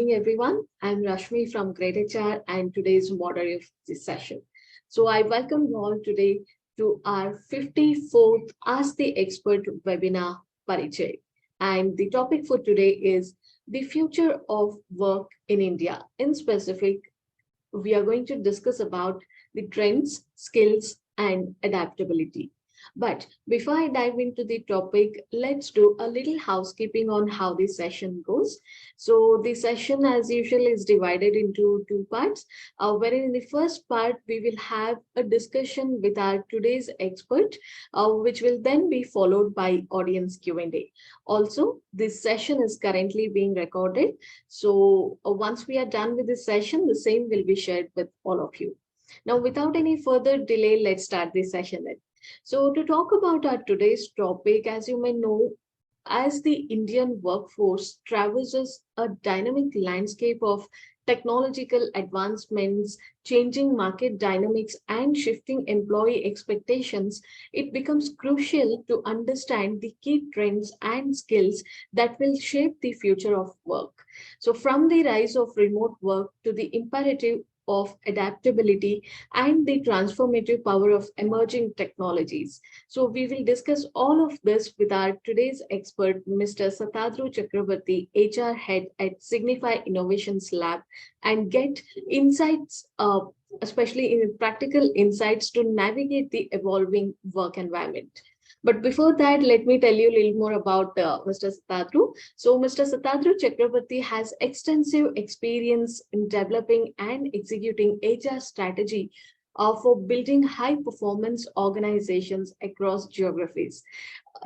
evening, everyone. I'm Rashmi from greytHR and today's moderator of this session. So I welcome you all today to our 54th Ask the Expert webinar, Parichay. And the topic for today is the future of work in India. In specific, we are going to discuss about the trends, skills, and adaptability. But before I dive into the topic, let's do a little housekeeping on how the session goes. So the session, as usual, is divided into two parts, wherein in the first part, we will have a discussion with our today's expert, which will then be followed by audience Q&A. Also, this session is currently being recorded. So once we are done with this session, the same will be shared with all of you. Now, without any further delay, let's start this session then. So to talk about our today's topic, as you may know, as the Indian workforce traverses a dynamic landscape of technological advancements, changing market dynamics, and shifting employee expectations, it becomes crucial to understand the key trends and skills that will shape the future of work. So from the rise of remote work to the imperative of adaptability and the transformative power of emerging technologies. So we will discuss all of this with our today's expert, Mr. Satadru Chakraborty, HR head at Signify Innovations Lab, and get insights, especially in practical insights to navigate the evolving work environment. But before that, let me tell you a little more about Mr. Satadru. So Mr. Satadru Chakraborty has extensive experience in developing and executing HR strategy for building high-performance organizations across geographies.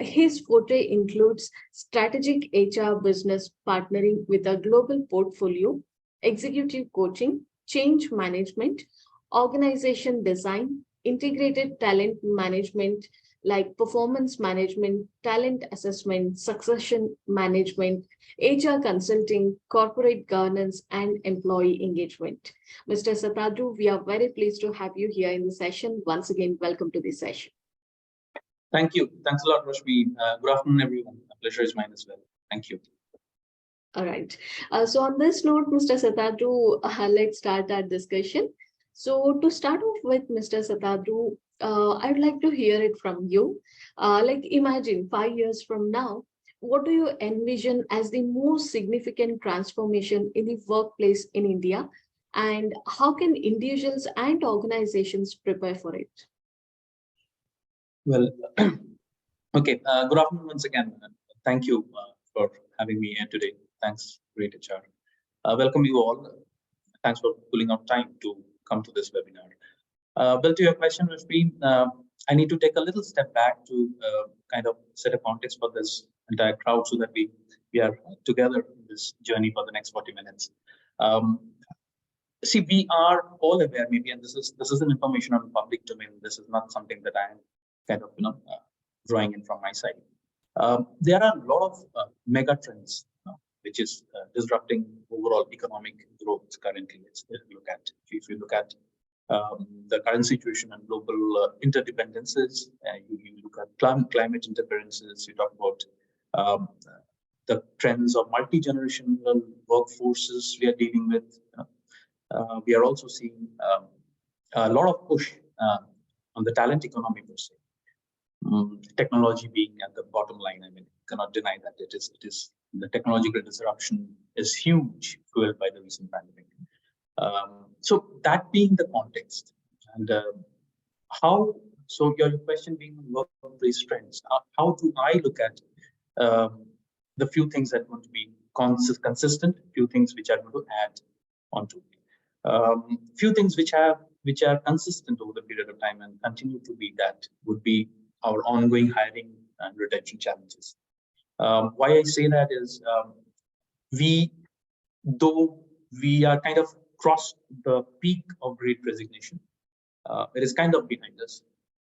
His forte includes strategic HR business partnering with a global portfolio, executive coaching, change management, organization design, integrated talent management, like performance management, talent assessment, succession management, HR consulting, corporate governance, and employee engagement. Mr. Satadru, we are very pleased to have you here in the session. Once again, welcome to this session. Thank you. Thanks a lot, Rashmi. Good afternoon, everyone. The pleasure is mine as well. Thank you. All right. So on this note, Mr. Satadru, let's start our discussion. So to start off with, Mr. Satadru, I'd like to hear it from you. Like imagine 5 years from now, what do you envision as the most significant transformation in the workplace in India? And how can individuals and organizations prepare for it? Well, okay. Good afternoon once again. Thank you for having me here today. Thanks, greytHR. Welcome you all. Thanks for pulling out time to come to this webinar. Well, to your question, Rashmi, I need to take a little step back to kind of set a context for this entire crowd so that we are together in this journey for the next 40 minutes. See, we are all aware, maybe, and this is an information on the public domain. This is not something that I am kind of drawing in from my side. There are a lot of mega trends which is disrupting overall economic growth currently. If you look at the current situation and global interdependencies, you look at climate interferences, you talk about the trends of multi-generational workforces we are dealing with. We are also seeing a lot of push on the talent economy per se. Technology being at the bottom line, I mean, cannot deny that it is the technological disruption is huge, fueled by the recent pandemic. So that being the context, and so your question being workplace trends, how do I look at the few things that are going to be consistent, few things which are going to add onto it. Few things which are consistent over the period of time and continue to be that would be our ongoing hiring and retention challenges. Why I say that is though we are kind of crossed the peak of Great Resignation, it is kind of behind us,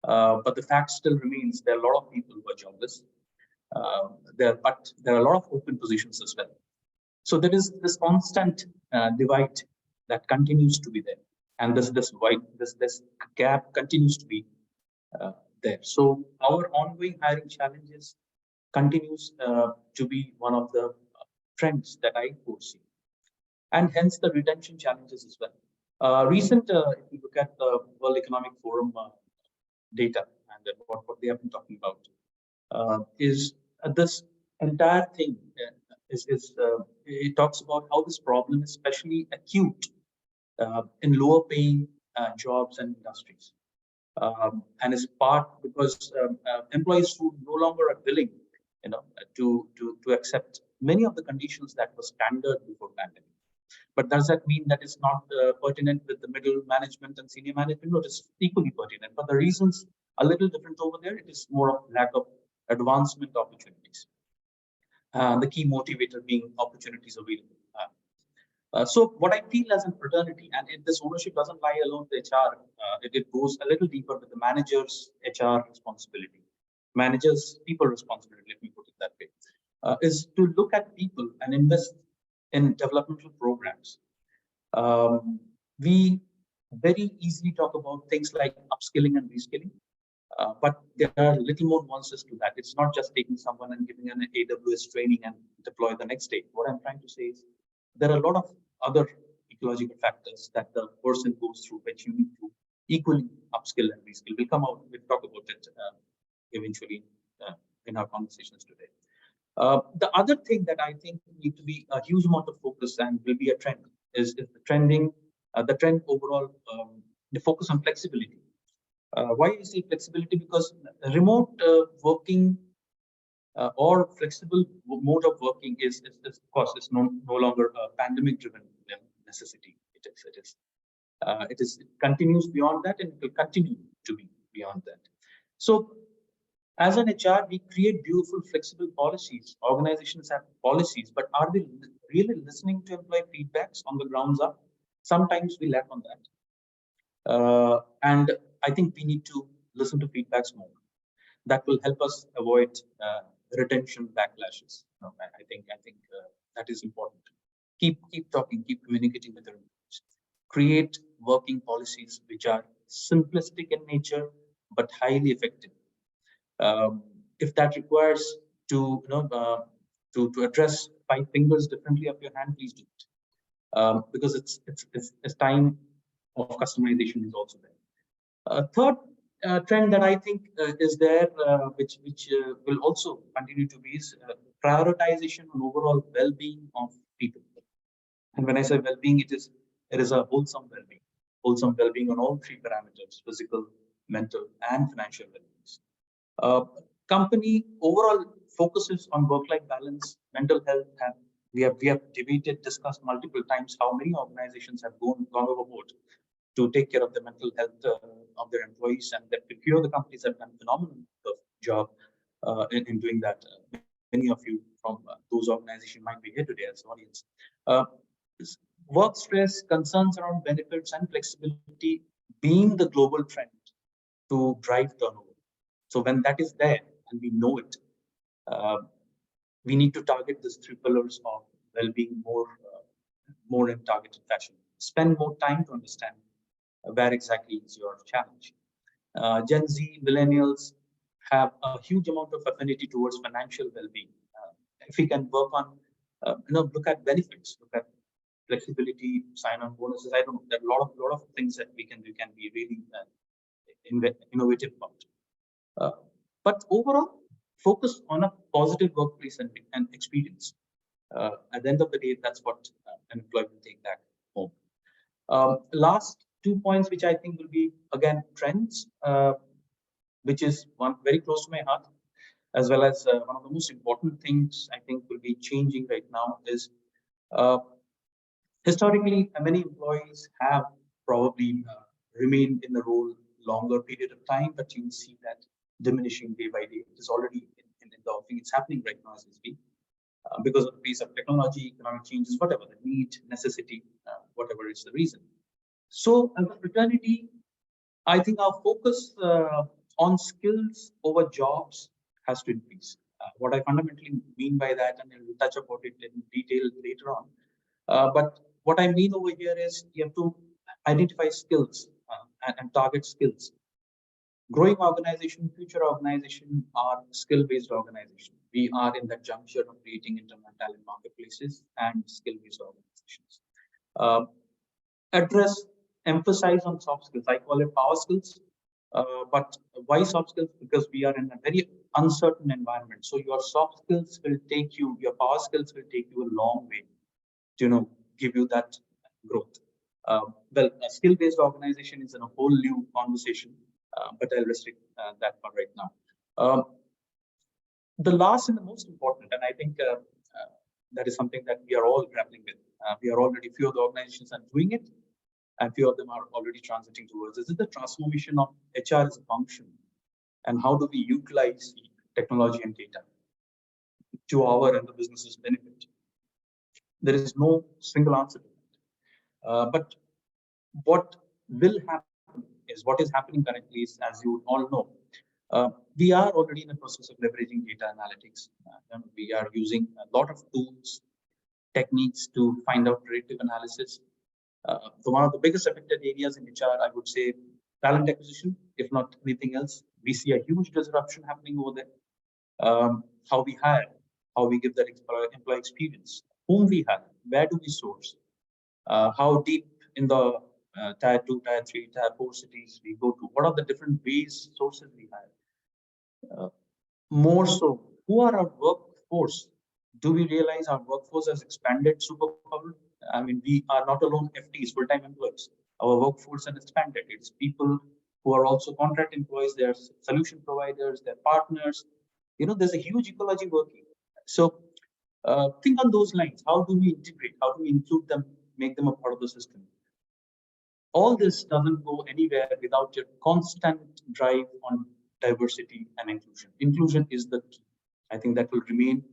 but the fact still remains there are a lot of people who are jobless. But there are a lot of open positions as well. So there is this constant divide that continues to be there, and this gap continues to be there. So our ongoing hiring challenges continues to be one of the trends that I foresee. and hence the retention challenges as well. If you look at the World Economic Forum data and then what they have been talking about, is this entire thing it talks about how this problem is especially acute in lower paying jobs and industries. And is part because employees who no longer are willing, to accept many of the conditions that were standard before pandemic. But does that mean that it's not pertinent with the middle management and senior management? No, it is equally pertinent. But the reasons are a little different over there. It is more of lack of advancement opportunities. The key motivator being opportunities available. So what I feel as a fraternity, and this ownership doesn't lie alone with HR, it goes a little deeper with the manager's HR responsibility, manager's people responsibility, let me put it that way, is to look at people and invest in developmental programs. We very easily talk about things like upskilling and reskilling, but there are little more nuances to that. It's not just taking someone and giving an AWS training and deploy the next day. What I'm trying to say is there are a lot of other ecological factors that the person goes through, which you need to equally upskill and reskill. We'll talk about it eventually in our conversations today. The other thing that I think need to be a huge amount of focus and will be a trend is the trend overall, the focus on flexibility. Why you say flexibility? Because remote working or flexible mode of working is of course, it's no longer a pandemic-driven necessity. It continues beyond that, and it will continue to be beyond that. So, as an HR, we create beautiful, flexible policies. Organizations have policies, but are they really listening to employee feedbacks on the grounds up? Sometimes we lack on that, and I think we need to listen to feedbacks more. That will help us avoid retention backlashes. I think that is important. Keep talking, keep communicating with the employees. Create working policies which are simplistic in nature but highly effective. If that requires to address 5 fingers differently of your hand, please do it, because it's time of customization is also there. Third trend that I think is there, which will also continue to be, is prioritization on overall well-being of people. And when I say well-being, it is a wholesome well-being on all 3 parameters: physical, mental, and financial well-being. Company overall focuses on work-life balance, mental health, and we have discussed multiple times how many organizations have gone overboard to take care of the mental health of their employees, and that few of the companies have done phenomenal job in doing that. Many of you from those organizations might be here today as audience. Work stress, concerns around benefits and flexibility being the global trend to drive turnover. So when that is there and we know it, we need to target these 3 pillars of well-being more in targeted fashion. Spend more time to understand where exactly is your challenge. Gen Z, millennials have a huge amount of affinity towards financial well-being. If we can work on, look at benefits, look at flexibility, sign-on bonuses. I don't know. There are a lot of things that we can be really innovative about. But overall, focus on a positive workplace and experience. At the end of the day, that's what an employee will take back home. Last 2 points, which I think will be again trends, which is one very close to my heart, as well as one of the most important things I think will be changing right now is historically many employees have probably remained in the role longer period of time, but you see that diminishing day by day. It is already in the offing. It's happening right now as we speak, because of the pace of technology, economic changes, whatever the need, necessity, whatever is the reason. So as a fraternity, I think our focus on skills over jobs has to increase. What I fundamentally mean by that, and we'll touch about it in detail later on, but what I mean over here is you have to identify skills and target skills. Growing organization, future organization are skill-based organization. We are in that juncture of creating internal talent marketplaces and skill-based organizations. Address, emphasize on soft skills. I call it power skills. But why soft skills? Because we are in a very uncertain environment. So your soft skills will take you, your power skills will take you a long way to give you that growth. Well, a skill-based organization is in a whole new conversation, but I'll restrict that one right now. The last and the most important, and I think that is something that we are all grappling with. We are already, few of the organizations are doing it, and few of them are already transiting towards. This is the transformation of HR as a function, and how do we utilize technology and data to our and the business's benefit. There is no single answer to that. But what will happen is, what is happening currently is, as you all know, we are already in the process of leveraging data analytics. And we are using a lot of tools, techniques to find out predictive analysis. One of the biggest affected areas in HR, I would say, talent acquisition, if not anything else. We see a huge disruption happening over there. How we hire, how we give that employee experience, whom we hire, where do we source, how deep in the tier 2, tier 3, tier 4 cities we go to, what are the different ways, sources we hire. More so, who are our workforce? Do we realize our workforce has expanded superpower? I mean, we are not alone FTs, full-time employees. Our workforce has expanded. It's people who are also contract employees, they're solution providers, they're partners. There's a huge ecology working. So think on those lines. How do we integrate? How do we include them, make them a part of the system? All this doesn't go anywhere without a constant drive on diversity and inclusion. Inclusion is the key. I think that will remain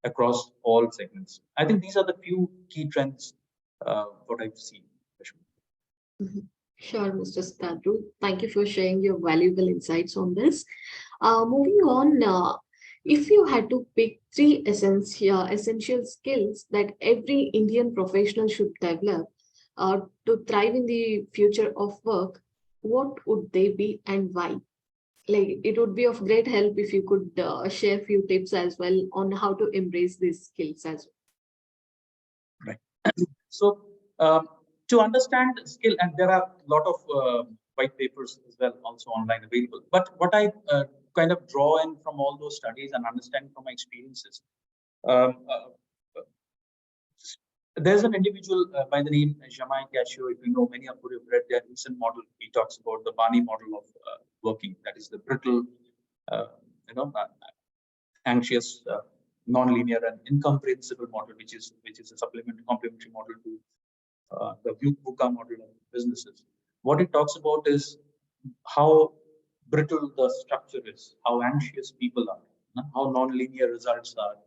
across all segments. I think these are the few key trends what I've seen. Sure, Mr. Satadru. Thank you for sharing your valuable insights on this. Moving on, if you had to pick three essential skills that every Indian professional should develop to thrive in the future of work, what would they be and why? Like, it would be of great help if you could share a few tips as well on how to embrace these skills as well. Right. So to understand skill, and there are a lot of white papers as well also online available. But what I kind of draw in from all those studies and understand from my experiences, there's an individual by the name Jamai Cascio. If you know, many of you have read their recent model. He talks about the Barney model of working. That is the brittle, anxious, non-linear, and incomprehensible model, which is a complementary model to the VUCA model of businesses. What it talks about is how brittle the structure is, how anxious people are, how non-linear results are,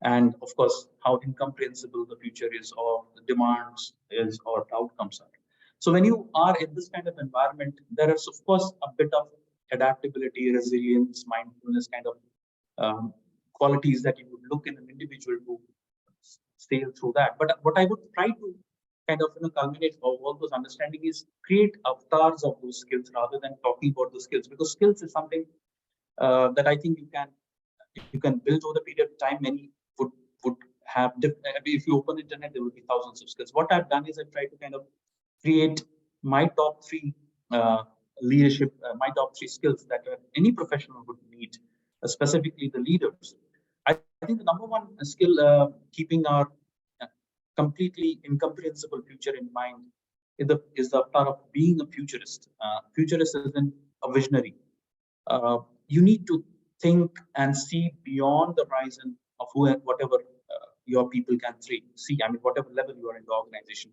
and of course, how incomprehensible the future is, or the demands is, or outcomes are. So when you are in this kind of environment, there is, of course, a bit of adaptability, resilience, mindfulness kind of qualities that you would look in an individual to sail through that. But what I would try to kind of culminate all those understanding is create avatars of those skills rather than talking about the skills, because skills is something that I think you can build over the period of time. Many would have if you open internet, there will be thousands of skills. What I've done is I've tried to kind of create my top three leadership, my top three skills that any professional would need, specifically the leaders. I think the number one skill, keeping our completely incomprehensible future in mind, is the part of being a futurist. Futurist isn't a visionary. You need to think and see beyond the horizon of whatever your people can see. I mean, whatever level you are in the organization,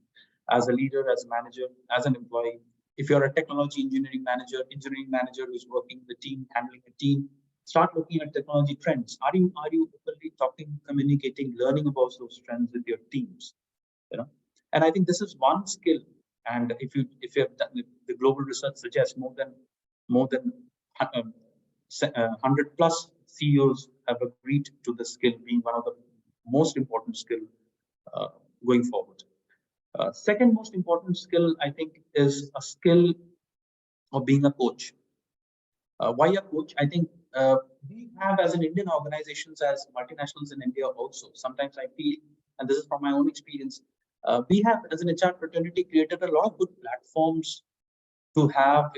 as a leader, as a manager, as an employee. If you're a technology engineering manager who's working with the team, handling a team, start looking at technology trends. Are you openly talking, communicating, learning about those trends with your teams? And I think this is one skill. And if you have done, the global research suggests more than 100 plus CEOs have agreed to the skill being one of the most important skill going forward. Second most important skill, I think, is a skill of being a coach. Why a coach? I think we have, as an Indian organizations, as multinationals in India also, sometimes I feel, and this is from my own experience, We have, as an HR fraternity, created a lot of good platforms to have,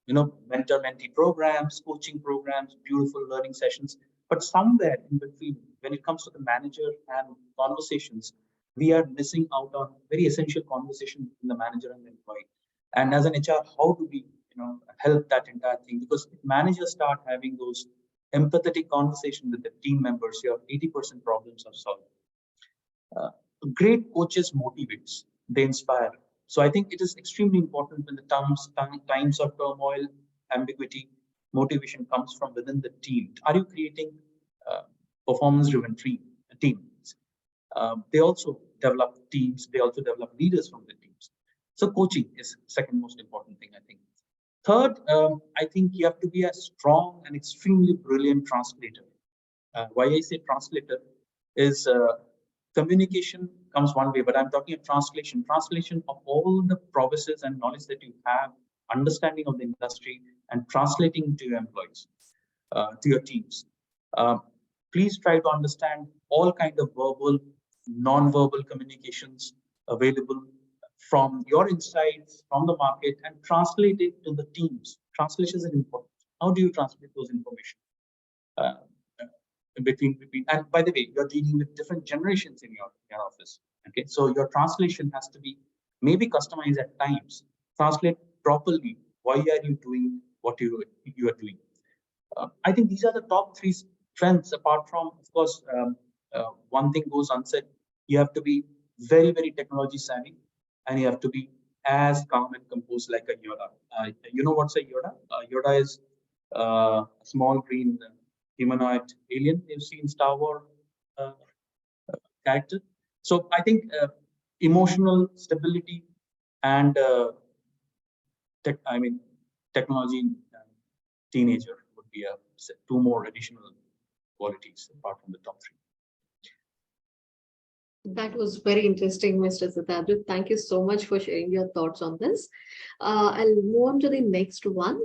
mentor-mentee programs, coaching programs, beautiful learning sessions. But somewhere in between, when it comes to the manager and conversations, we are missing out on very essential conversation between the manager and the employee. And as an HR, how do we, help that entire thing? Because if managers start having those empathetic conversations with the team members, your 80% problems are solved. Great coaches motivates, they inspire. So I think it is extremely important when the times of turmoil, ambiguity, motivation comes from within the team. Are you creating performance-driven teams? They also develop teams. They also develop leaders from the teams. So coaching is second most important thing, I think. Third, I think you have to be a strong and extremely brilliant translator. Why I say translator is communication comes one way, but I'm talking of translation of all the processes and knowledge that you have, understanding of the industry, and translating to your employees, to your teams. Please try to understand all kinds of verbal, non-verbal communications available from your insights, from the market, and translate it to the teams. Translation is important. How do you translate those information? Between and by the way, you're dealing with different generations in your office. Okay, so your translation has to be maybe customized at times. Translate properly. Why are you doing what you are doing? I think these are the top three strengths. Apart from, of course, one thing goes unsaid. You have to be very, very technology savvy, and you have to be as calm and composed like a Yoda. You know what's a Yoda? Yoda is a small green humanoid alien you've seen Star Wars character. So I think emotional stability and technology teenager would be two more additional qualities apart from the top three. That was very interesting, Mr. Satadru. Thank you so much for sharing your thoughts on this. I'll move on to the next one.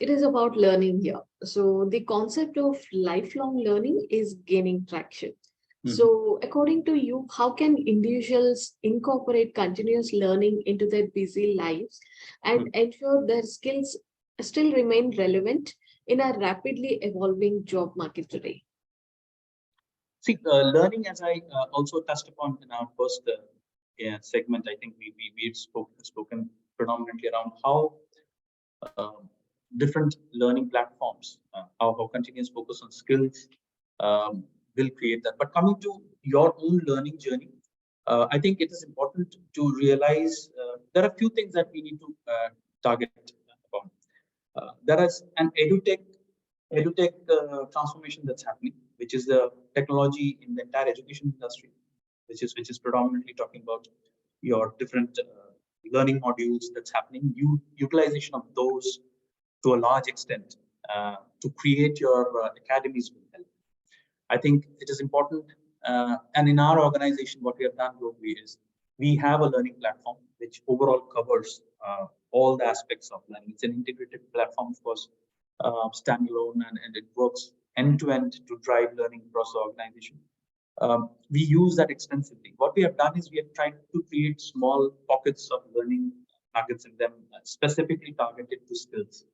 It is about learning here. So the concept of lifelong learning is gaining traction. So according to you, how can individuals incorporate continuous learning into their busy lives and ensure their skills still remain relevant in a rapidly evolving job market today? See, learning, as I also touched upon in our first segment, I think we've spoken predominantly around how different learning platforms, how continuous focus on skills will create that. But coming to your own learning journey, I think it is important to realize there are a few things that we need to target upon. There is an edutech transformation that's happening, which is the technology in the entire education industry, which is predominantly talking about your different learning modules that's happening, utilization of those to a large extent to create your academies will help. I think it is important, and in our organization, what we have done globally is we have a learning platform which overall covers all the aspects of learning. It's an integrated platform, of course, standalone, and it works end-to-end to drive learning across the organization. We use that extensively. What we have done is we have tried to create small pockets of learning nuggets in them, specifically targeted to skills.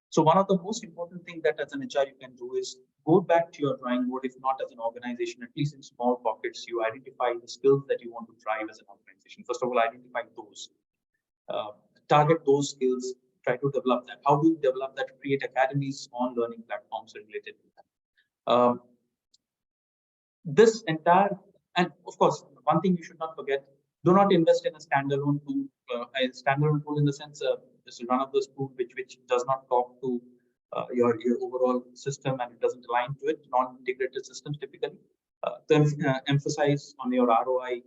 So one of the most important things that as an HR you can do is go back to your drawing board, if not as an organization, at least in small pockets, you identify the skills that you want to drive as an organization. First of all, identify those, target those skills, try to develop that. How do you develop that? Create academies on learning platforms related to that. This entire, and of course, one thing you should not forget, do not invest in a standalone tool. A standalone tool in the sense, this is one of those tools which does not talk to your overall system and it doesn't align to it. Non-integrated systems typically emphasize on your ROI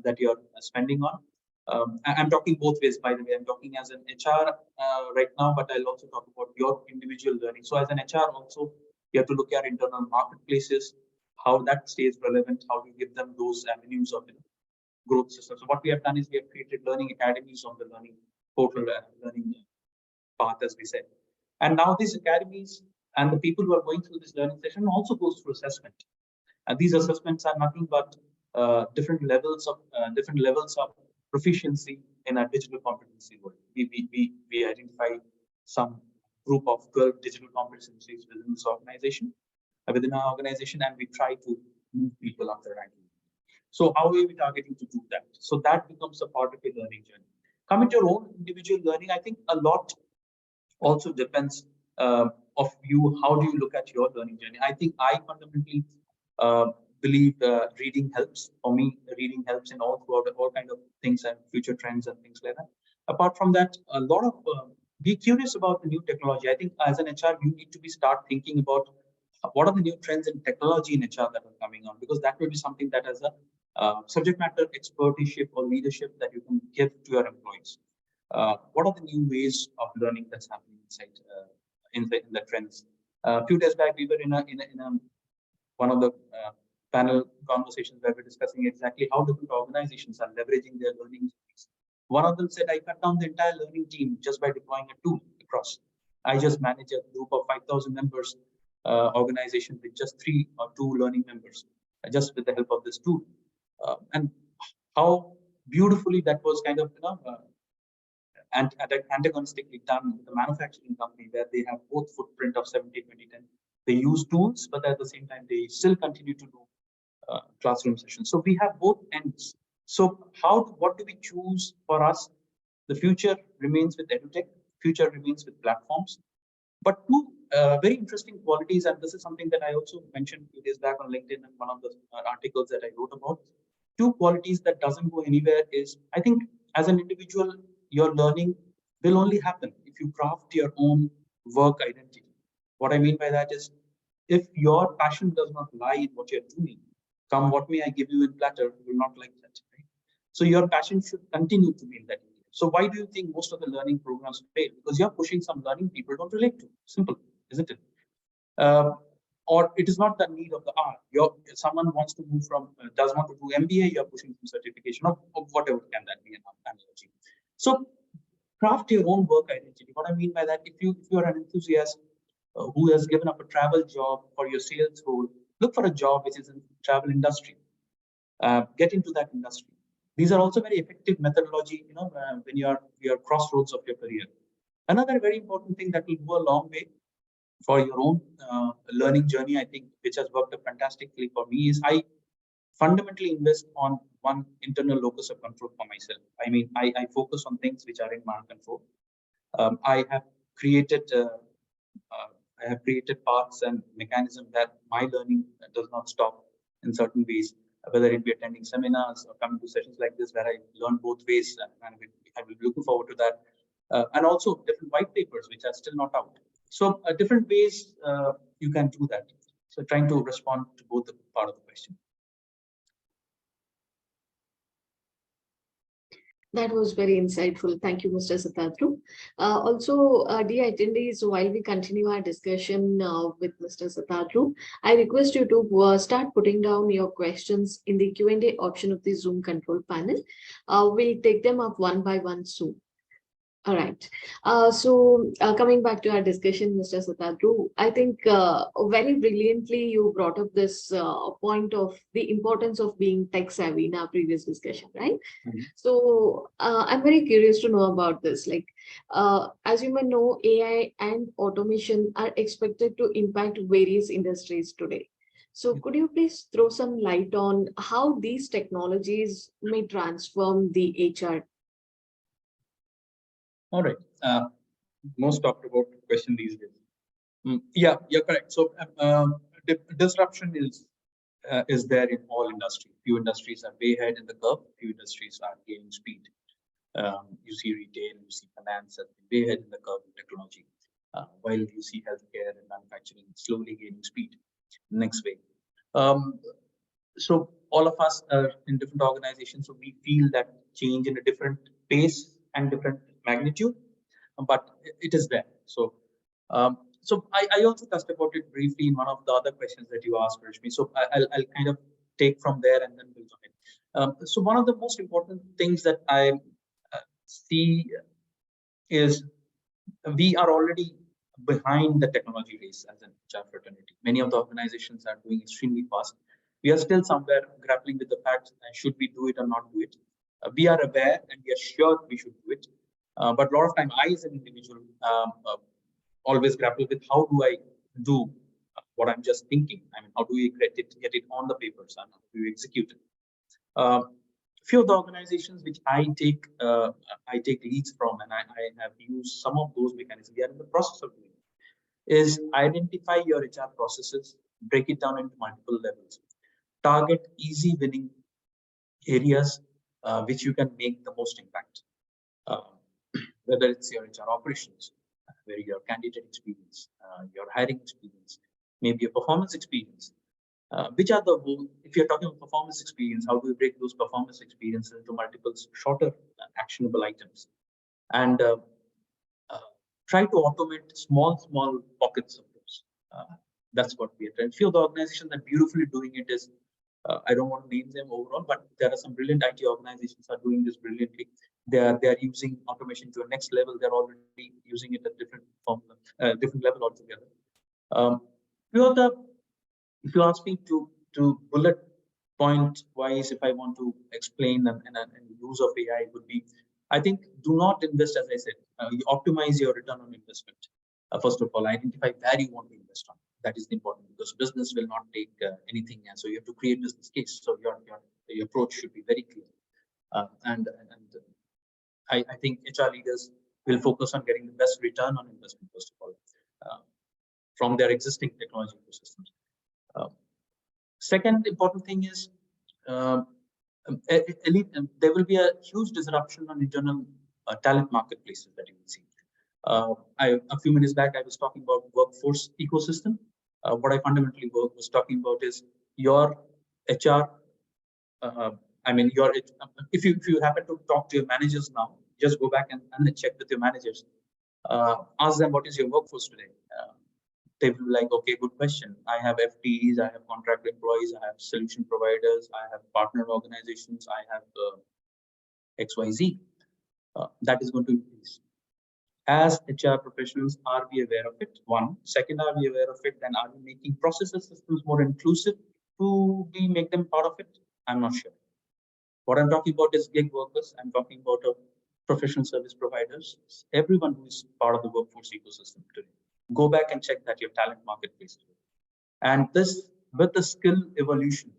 that you're spending on. I'm talking both ways, by the way. I'm talking as an HR right now, but I'll also talk about your individual learning. So as an HR also, you have to look at internal marketplaces, how that stays relevant, how you give them those avenues of growth systems. So what we have done is we have created learning academies on the learning portal, learning path, as we said. And now these academies and the people who are going through this learning session also goes through assessment. And these assessments are nothing but different levels of proficiency in a digital competency world. We identify some group of 12 digital competencies within this organization, within our organization, and we try to move people up the ranking. So how are we targeting to do that? So that becomes a part of your learning journey. Coming to your own individual learning, I think a lot also depends of you. How do you look at your learning journey? I think I fundamentally believe reading helps. For me, reading helps in throughout all kind of things and future trends and things like that. Apart from that, a lot of be curious about the new technology. I think as an HR, you need to start thinking about what are the new trends in technology in HR that are coming on, because that will be something that as a subject matter expertise or leadership that you can give to your employees. What are the new ways of learning that's happening inside in the trends? A few days back, we were in a one of the panel conversations where we're discussing exactly how different organizations are leveraging their learning. One of them said, I cut down the entire learning team just by deploying a tool across. I just manage a group of 5,000 members organization with just 3 or 2 learning members, just with the help of this tool. And how beautifully that was kind of, and antagonistically done with the manufacturing company, where they have both footprint of 70, 20, 10. They use tools, but at the same time, they still continue to do classroom sessions. So we have both ends. So what do we choose for us? The future remains with edutech. Future remains with platforms. But two very interesting qualities, and this is something that I also mentioned 2 days back on LinkedIn and one of the articles that I wrote about. Two qualities that doesn't go anywhere is, I think, as an individual, your learning will only happen if you craft your own work identity. What I mean by that is, if your passion does not lie in what you're doing, come what may I give you in platter, you will not like that. Right? So your passion should continue to be in that area. So why do you think most of the learning programs fail? Because you're pushing some learning people don't relate to. Simple, isn't it? Or it is not the need of the hour. Someone wants to move from, does want to do MBA, you're pushing some certification of whatever can that be an analogy. So craft your own work identity. What I mean by that, if you are an enthusiast who has given up a travel job for your sales role, look for a job which is in travel industry. Get into that industry. These are also very effective methodology, when you're crossroads of your career. Another very important thing that will go a long way for your own learning journey, I think, which has worked fantastically for me, is I fundamentally invest on one internal locus of control for myself. I mean, I focus on things which are in my control. I have created paths and mechanisms that my learning does not stop in certain ways, whether it be attending seminars or coming to sessions like this where I learn both ways, and I will be looking forward to that. And also different white papers which are still not out. So different ways you can do that. So trying to respond to both the part of the question. That was very insightful. Thank you, Mr. Satadru. Also, dear attendees, while we continue our discussion with Mr. Satadru, I request you to start putting down your questions in the Q&A option of the Zoom control panel. We'll take them up one by one soon. All right. So coming back to our discussion, Mr. Satadru, I think very brilliantly you brought up this point of the importance of being tech savvy in our previous discussion, right? Mm-hmm. So I'm very curious to know about this. Like, as you may know, AI and automation are expected to impact various industries today. So could you please throw some light on how these technologies may transform the HR? All right. Most talked about question these days. Yeah, you're correct. So disruption is there in all industries. Few industries are way ahead in the curve. Few industries are gaining speed. You see retail, you see finance as way ahead in the curve in technology, while you see healthcare and manufacturing slowly gaining speed. Next way. So all of us are in different organizations, so we feel that change in a different pace and different magnitude, but it is there. So, I also touched about it briefly in one of the other questions that you asked, Rashmi. So I'll kind of take from there and then build on it. So one of the most important things that I see is we are already behind the technology race as an HR fraternity. Many of the organizations are doing extremely fast. We are still somewhere grappling with the fact, should we do it or not do it? We are aware and we are sure we should do it. But a lot of time, I as an individual always grapple with how do I do what I'm just thinking. I mean, how do we get it on the papers and how do we execute it? Few of the organizations which I take leads from, and I have used some of those mechanisms. We are in the process of doing is identify your HR processes, break it down into multiple levels, target easy winning areas which you can make the most impact. Whether it's your HR operations, where your candidate experience, your hiring experience, maybe a performance experience. Which are the, if you're talking about performance experience, how do we break those performance experiences into multiple shorter actionable items? And try to automate small pockets of those. That's what we are trying. Few of the organizations that beautifully doing it is, I don't want to name them overall, but there are some brilliant IT organizations are doing this brilliantly. They are using automation to a next level. They're already using it at different level altogether. If you ask me to bullet point wise, if I want to explain and use of AI would be, I think do not invest, as I said, you optimize your return on investment. First of all, identify where you want to invest on. That is important because business will not take anything, and so you have to create business case. So your approach should be very clear. And I think HR leaders will focus on getting the best return on investment first of all from their existing technology ecosystems. Second important thing is there will be a huge disruption on internal talent marketplaces that you will see. A few minutes back, I was talking about workforce ecosystem. What I fundamentally was talking about is your HR. I mean, if you happen to talk to your managers now, just go back and check with your managers. Ask them what is your workforce today. They will be like, okay, good question. I have FTEs, I have contract employees, I have solution providers, I have partner organizations, I have XYZ. That is going to increase. As HR professionals, are we aware of it? One. Second, are we aware of it? Then are we making processes systems more inclusive to make them part of it? I'm not sure. What I'm talking about is gig workers. I'm talking about professional service providers. Everyone who is part of the workforce ecosystem today. Go back and check that your talent marketplace. And this, with the skill evolution,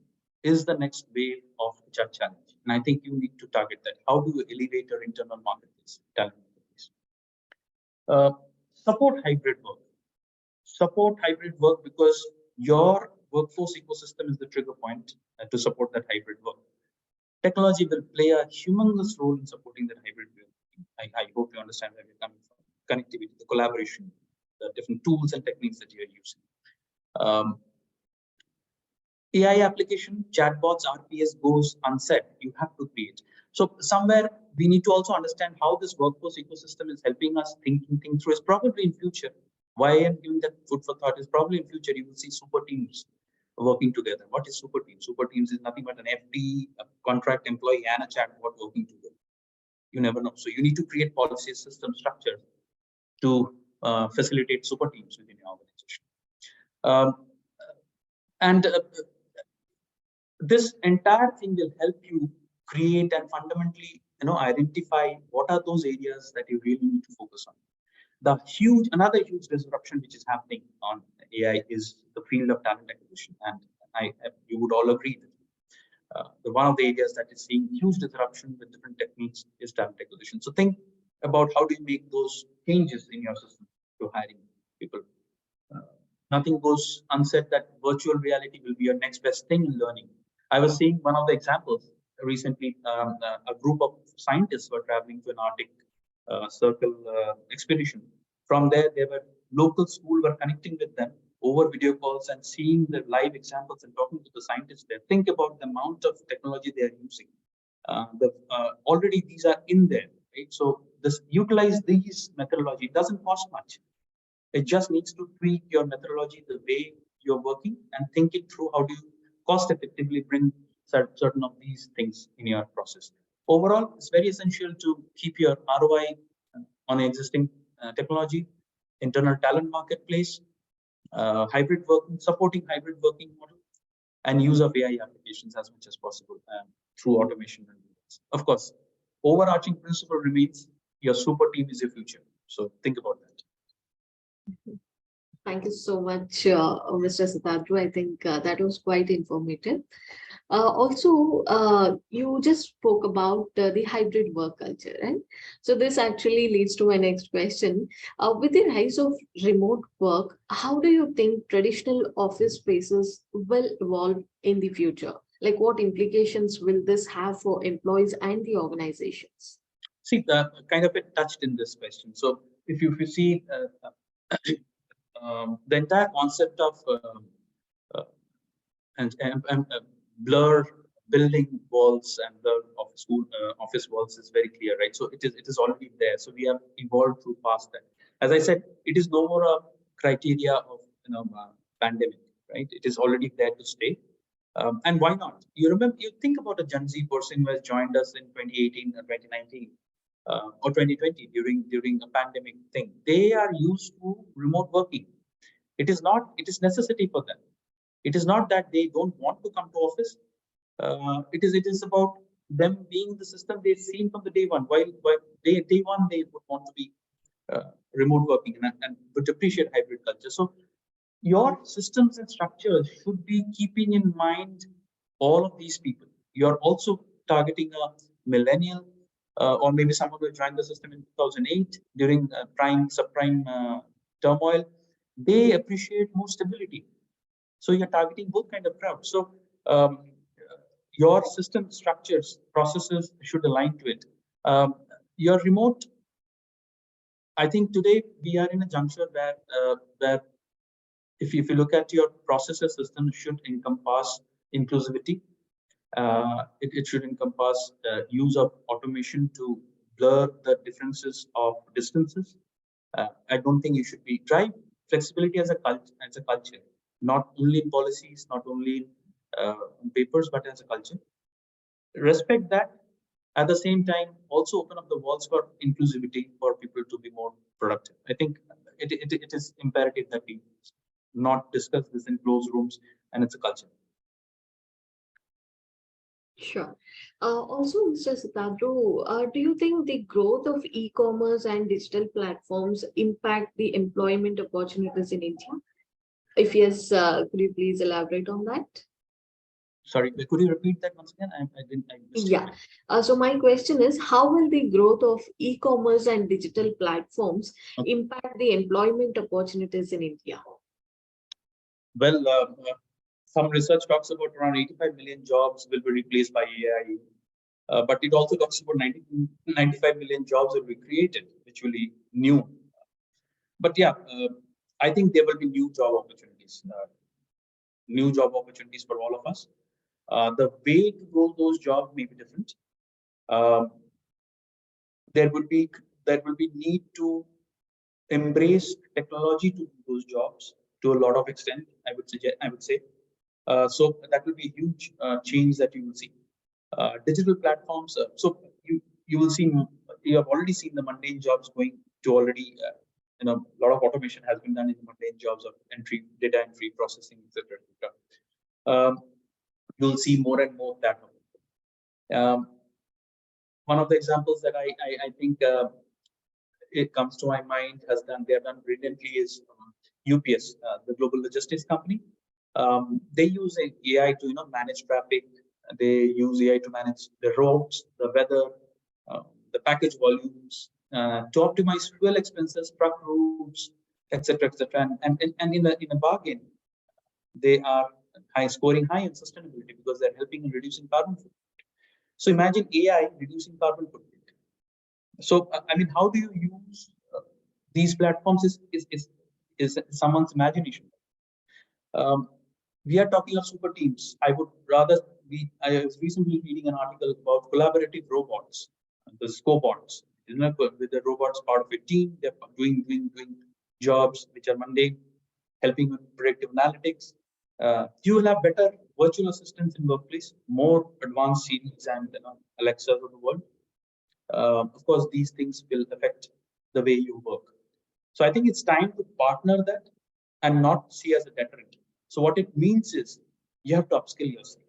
is the next wave of HR challenge. And I think you need to target that. How do you elevate your internal marketplace, talent marketplace? Support hybrid work. Support hybrid work because your workforce ecosystem is the trigger point to support that hybrid work. Technology will play a humongous role in supporting that hybrid work. I hope you understand where we're coming from. Connectivity, the collaboration, the different tools and techniques that you are using. AI application, chatbots, RPS goes unsaid. You have to create. So somewhere we need to also understand how this workforce ecosystem is helping us think through. Is probably in future. Why I am giving that food for thought is probably in future you will see super teams working together. What is super teams? Super teams is nothing but an FT, a contract employee, and a chatbot working together. You never know. So you need to create policy system structure to facilitate super teams within your organization. This entire thing will help you create and fundamentally, identify what are those areas that you really need to focus on. Another huge disruption which is happening on AI is the field of talent acquisition, and you would all agree that one of the areas that is seeing huge disruption with different techniques is talent acquisition. So think about how do you make those changes in your system to hiring people. Nothing goes unsaid that virtual reality will be your next best thing in learning. I was seeing one of the examples recently. A group of scientists were traveling to an Arctic Circle expedition. From there, local school were connecting with them over video calls and seeing the live examples and talking to the scientists there. Think about the amount of technology they are using. Already these are in there, right? So utilize these methodology. It doesn't cost much. It just needs to tweak your methodology, the way you're working, and think it through. How do you cost effectively bring certain of these things in your process? Overall, it's very essential to keep your ROI on existing technology, internal talent marketplace, hybrid working, supporting hybrid working model, and use of AI applications as much as possible through automation. And of course, overarching principle remains your super team is your future. So think about that. Thank you so much, Mr. Satadru. I think that was quite informative. Also, you just spoke about the hybrid work culture, right? So this actually leads to my next question. With the rise of remote work, how do you think traditional office spaces will evolve in the future? Like, what implications will this have for employees and the organizations? See, kind of it touched in this question. So if you see the entire concept of uh, and blur building walls and the office walls is very clear, right? So it is already there. So we have evolved through past that. As I said, it is no more a criteria of pandemic, right? It is already there to stay. And why not? You think about a Gen Z person who has joined us in 2018 or 2019 or 2020 during a pandemic thing. They are used to remote working. It is necessity for them. It is not that they don't want to come to office. It is about them being the system they've seen from the day one. While day one they would want to be remote working and would appreciate hybrid culture. So your systems and structures should be keeping in mind all of these people. You're also targeting a millennial or maybe someone who joined the system in 2008 during subprime turmoil. They appreciate more stability. So you're targeting both kind of crowds. So your system structures, processes should align to it. Your remote, I think today we are in a juncture where if you look at your processes, system should encompass inclusivity. It should encompass use of automation to blur the differences of distances. I don't think you should be drive flexibility as a culture, not only in policies, not only in papers, but as a culture. Respect that. At the same time, also open up the walls for inclusivity for people to be more productive. I think it is imperative that we not discuss this in closed rooms, and it's a culture. Sure. Also, Mr. Satadru, do you think the growth of e-commerce and digital platforms impact the employment opportunities in India? If yes, could you please elaborate on that? Sorry, could you repeat that once again? I didn't. I missed Yeah. it. So my question is, how will the growth of e-commerce and digital platforms impact the employment opportunities in India? Well, some research talks about around 85 million jobs will be replaced by AI. But it also talks about 95 million jobs will be created, which will be new. But yeah, I think there will be new job opportunities for all of us. The way to grow those jobs may be different. There will be need to embrace technology to do those jobs to a lot of extent. I would say. So that will be a huge change that you will see. Digital platforms. So you will see. You have already seen the mundane jobs going to already. A lot of automation has been done in the mundane jobs of data entry, processing, etc. You'll see more and more of that. One of the examples that I think it comes to my mind they have done brilliantly is UPS, the global logistics company. They use AI to manage traffic. They use AI to manage the roads, the weather, the package volumes, to optimize fuel expenses, truck routes, etc., etc. And in a bargain, they are scoring high in sustainability because they're helping in reducing carbon footprint. So imagine AI reducing carbon footprint. So I mean, how do you use these platforms? Is someone's imagination. We are talking of super teams. I would rather I was recently reading an article about collaborative robots, the scobots. With the robots part of a team, they're doing jobs which are mundane, helping with predictive analytics. You will have better virtual assistants in workplace, more advanced Siris and Alexas of the world. Of course, these things will affect the way you work. So I think it's time to partner that and not see as a deterrent. So what it means is you have to upskill yourself.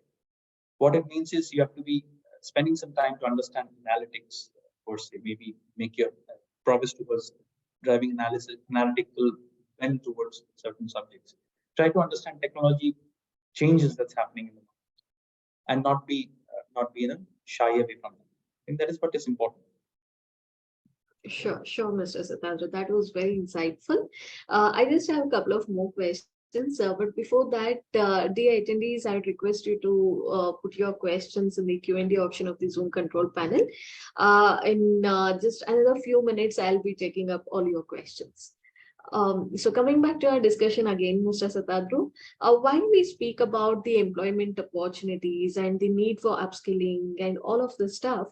What it means is you have to be spending some time to understand analytics, or say maybe make your progress towards driving analytical bend towards certain subjects. Try to understand technology changes that's happening in the market, and not be shy away from them. I think that is what is important. Sure, Mr. Satadru. That was very insightful. I just have a couple of more questions, but before that, dear attendees, I would request you to put your questions in the Q&A option of the Zoom control panel. In just another few minutes, I'll be taking up all your questions. So coming back to our discussion again, Mr. Satadru, while we speak about the employment opportunities and the need for upskilling and all of the stuff,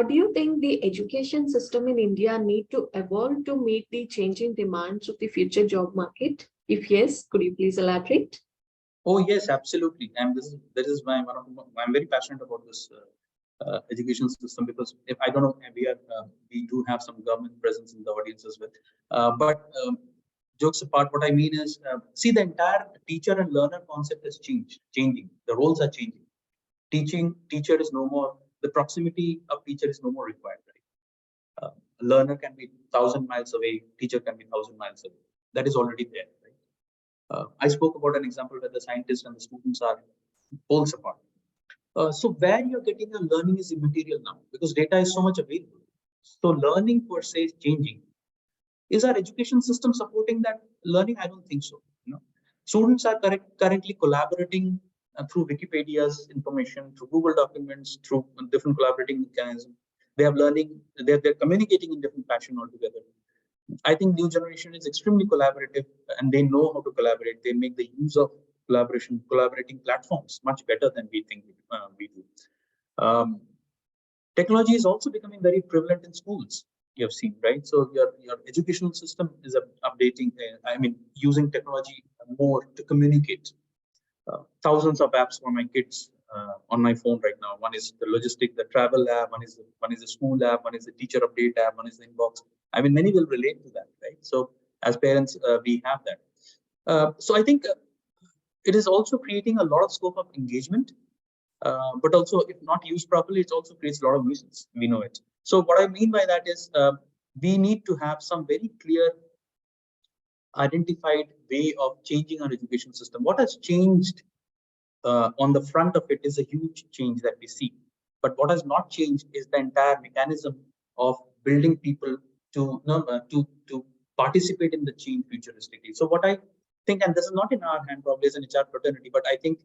do you think the education system in India need to evolve to meet the changing demands of the future job market? If yes, could you please elaborate? Oh yes, absolutely. And this is my one of I'm very passionate about this education system, because if I don't know, we do have some government presence in the audience as well. But jokes apart, what I mean is, see, the entire teacher and learner concept is changing. The roles are changing. Teacher is no more, the proximity of teacher is no more required. Right? Learner can be 1,000 miles away. Teacher can be 1,000 miles away. That is already there. Right? I spoke about an example where the scientists and the students are poles apart. So where you're getting your learning is immaterial now, because data is so much available. So learning per se is changing. Is our education system supporting that learning? I don't think so. Students are currently collaborating through Wikipedia's information, through Google documents, through different collaborating mechanisms. They are learning, they're communicating in different fashion altogether. I think new generation is extremely collaborative, and they know how to collaborate. They make the use of collaborating platforms much better than we think we do. Technology is also becoming very prevalent in schools. You have seen, right? So your educational system is updating. Using technology more to communicate. Thousands of apps for my kids on my phone right now. One is the logistic, the travel app. One is the school app. One is the teacher update app. One is the inbox. Many will relate to that, right? So as parents, we have that. So I think it is also creating a lot of scope of engagement, but also if not used properly, it also creates a lot of nuisance. We know it. So what I mean by that is we need to have some very clear identified way of changing our education system. What has changed on the front of it is a huge change that we see. But what has not changed is the entire mechanism of building people to participate in the change futuristically. So what I think, and this is not in our hand probably as an HR fraternity, but I think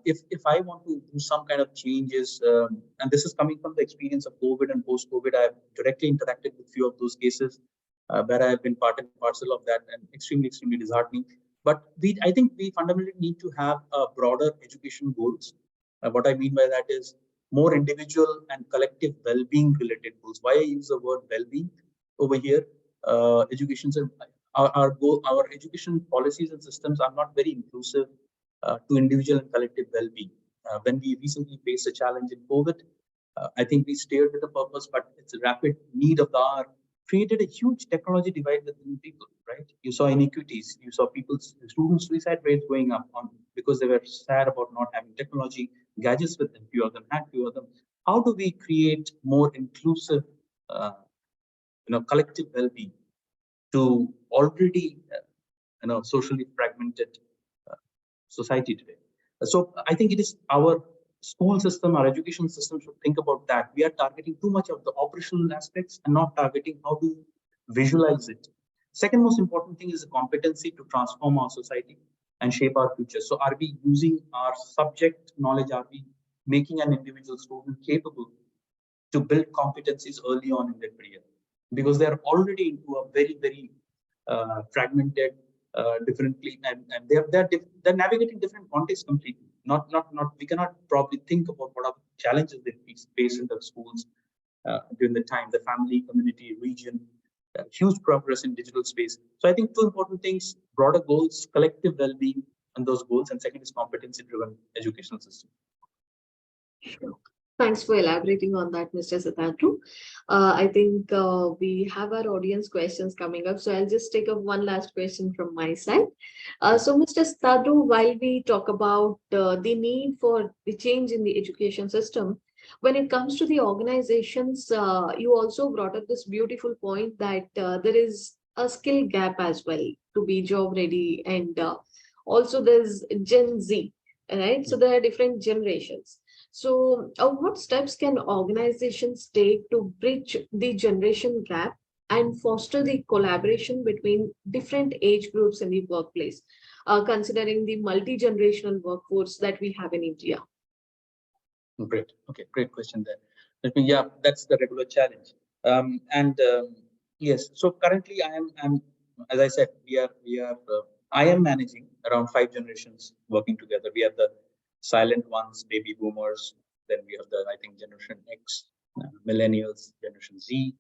if I want to do some kind of changes, and this is coming from the experience of COVID and post-COVID, I've directly interacted with few of those cases where I've been part and parcel of that, and extremely disheartening. But I think we fundamentally need to have broader education goals. What I mean by that is more individual and collective well-being related goals. Why I use the word well-being over here? Education, our education policies and systems are not very inclusive to individual and collective well-being. When we recently faced a challenge in COVID, I think we steered with a purpose, but it's a rapid need of the hour created a huge technology divide within people, right? You saw inequities, you saw students' suicide rates going up because they were sad about not having technology, gadgets with them, few of them had few of them. How do we create more inclusive, collective well-being to already, socially fragmented society today? So I think it is our school system, our education system should think about that. We are targeting too much of the operational aspects and not targeting how to visualize it. Second most important thing is the competency to transform our society and shape our future. So are we using our subject knowledge? Are we making an individual student capable to build competencies early on in their career? Because they are already into a very fragmented, differently, and they're navigating different contexts completely. We cannot probably think about what are the challenges they face in the schools during the time, the family, community, region, huge progress in digital space. So I think two important things: broader goals, collective well-being, and those goals, and second is competency-driven educational system. Sure. Thanks for elaborating on that, Mr. Satadru. I think we have our audience questions coming up, so I'll just take up one last question from my side. So, Mr. Satadru, while we talk about the need for the change in the education system, when it comes to the organizations, you also brought up this beautiful point that there is a skill gap as well to be job ready, and also there's Gen Z, right? So there are different generations. So, what steps can organizations take to bridge the generation gap and foster the collaboration between different age groups in the workplace, considering the multi-generational workforce that we have in India? Great. Okay, great question there. Yeah, that's the regular challenge. Yes, so currently I'm as I said, I am managing around 5 generations working together. We have the silent ones, baby boomers. Then we have the, I think, Generation X, millennials, Generation Z,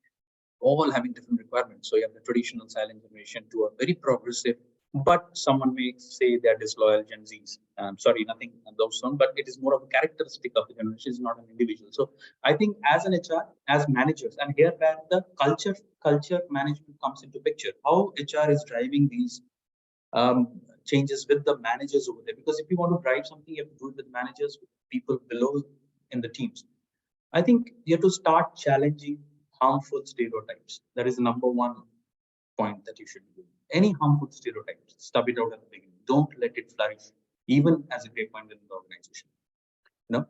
all having different requirements. So you have the traditional silent generation to a very progressive, but someone may say they're disloyal Gen Zs. Sorry, nothing of those ones, but it is more of a characteristic of the generation, it's not an individual. So I think as an HR, as managers, and here where the culture management comes into picture, how HR is driving these changes with the managers over there. Because if you want to drive something, you have to do it with managers, with people below in the teams. I think you have to start challenging harmful stereotypes. That is the number one point that you should do. Any harmful stereotypes, stub it out at the beginning. Don't let it flourish, even as a great point within the organization. You know,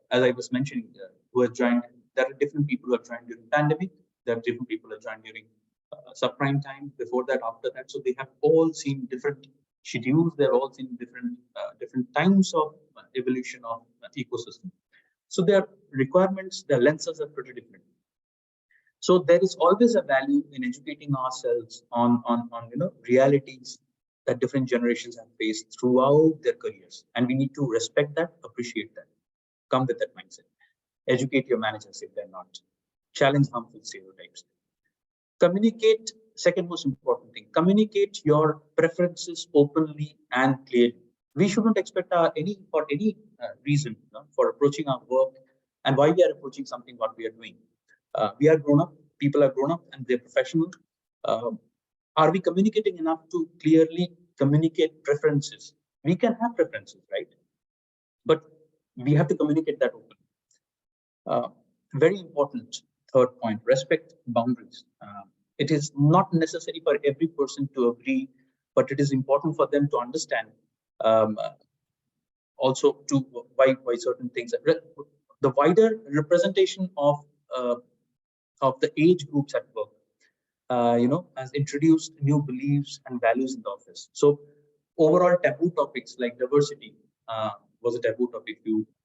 as I was mentioning, who have joined, there are different people who have joined during pandemic. There are different people who have joined during subprime time, before that, after that. So they have all seen different schedules. They're all seen different times of evolution of ecosystem. So their requirements, their lenses are pretty different. So there is always a value in educating ourselves on realities that different generations have faced throughout their careers, and we need to respect that, appreciate that, come with that mindset. Educate your managers if they're not. Challenge harmful stereotypes. Communicate. Second most important thing: communicate your preferences openly and clearly. We shouldn't expect any reason for approaching our work and why we are approaching something what we are doing. We are grown up, people are grown up, and they're professional. Are we communicating enough to clearly communicate preferences? We can have preferences, right? But we have to communicate that openly. Very important third point: respect boundaries. It is not necessary for every person to agree, but it is important for them to understand also to why certain things. The wider representation of the age groups at work, has introduced new beliefs and values in the office. So overall taboo topics like diversity was a taboo topic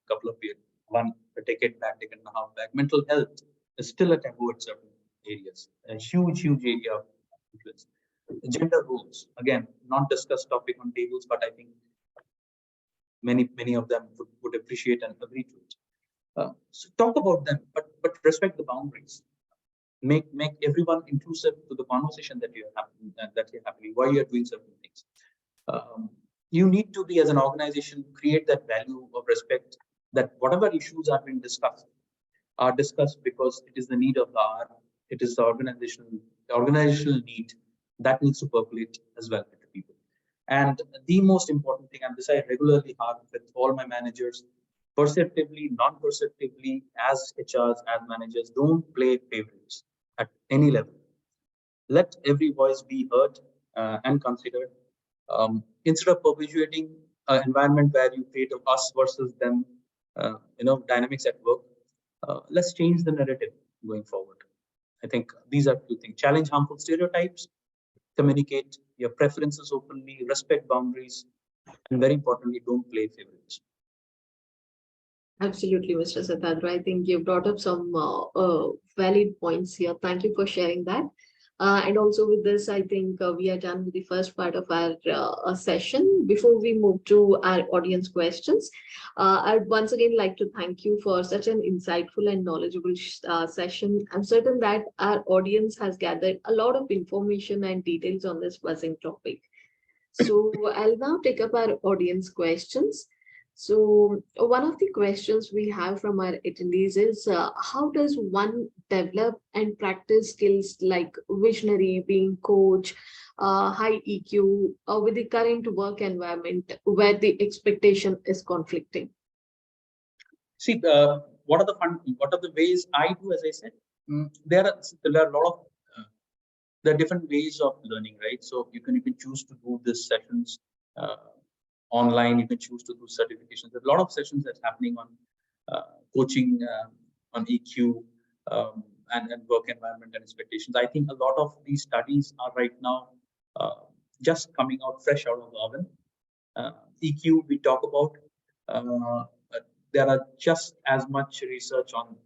couple of years, a decade and a half back. Mental health is still a taboo at certain areas, a huge area of influence. Gender roles, again, not discussed topic on tables, but I think many of them would appreciate and agree to it. So talk about them, but respect the boundaries. Make everyone inclusive to the conversation that you're having, why you're doing certain things. You need to be, as an organization, create that value of respect, that whatever issues are being discussed are discussed because it is the need of the hour, it is the organizational need that needs to percolate as well with the people. And the most important thing, and this I regularly have with all my managers, perceptively, non-perceptively, as HRs, as managers, don't play favorites at any level. Let every voice be heard and considered. Instead of perpetuating an environment where you create a us versus them, dynamics at work, let's change the narrative going forward. I think these are two things: challenge harmful stereotypes, communicate your preferences openly, respect boundaries, and very importantly, don't play favorites. Absolutely, Mr. Satadru. I think you brought up some valid points here. Thank you for sharing that. And also with this, I think we are done with the first part of our session. Before we move to our audience questions, I'd once again like to thank you for such an insightful and knowledgeable session. I'm certain that our audience has gathered a lot of information and details on this buzzing topic. So I'll now take up our audience questions. So one of the questions we have from our attendees is how does one develop and practice skills like visionary, being coach, high EQ, with the current work environment where the expectation is conflicting? See, what are the ways I do? As I said, there are a lot of there are different ways of learning, right? So you can choose to do these sessions uh, online. You can choose to do certifications. There's a lot of sessions that's happening on coaching, on EQ, and work environment and expectations. I think a lot of these studies are right now uh, just coming out fresh out of the oven. EQ we talk about. There are just as much research on